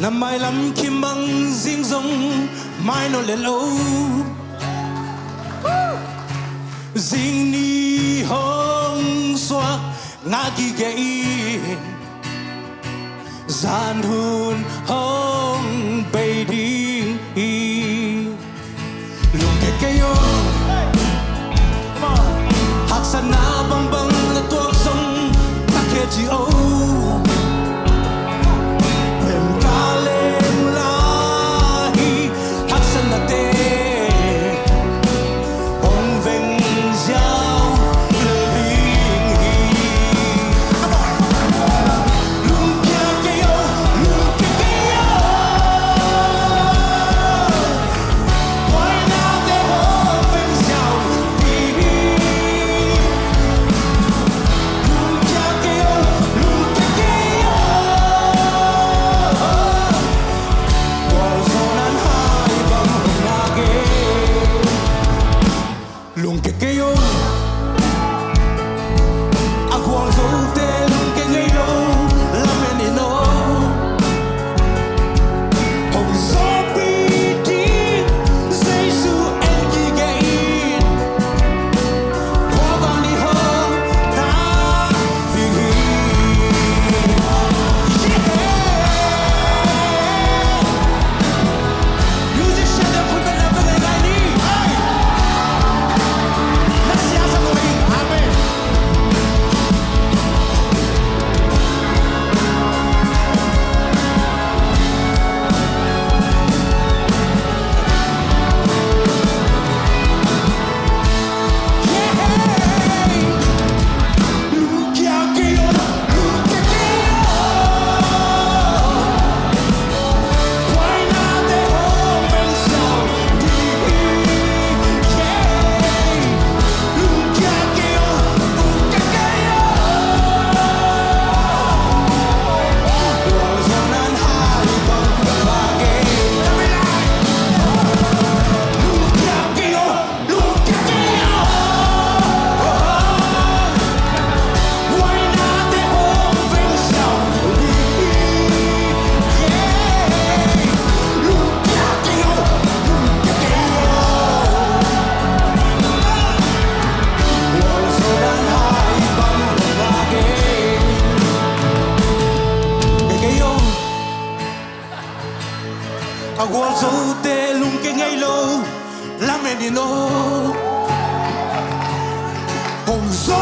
Nam mai lam kim bang zing zong mai no le lo zing ni hong swak nga gi gay zan hun hong bay đi lung ke kayo hak sa na bang bang na tuak song takhe chi o Agua zo te lung ke ngay lo la menino hong zo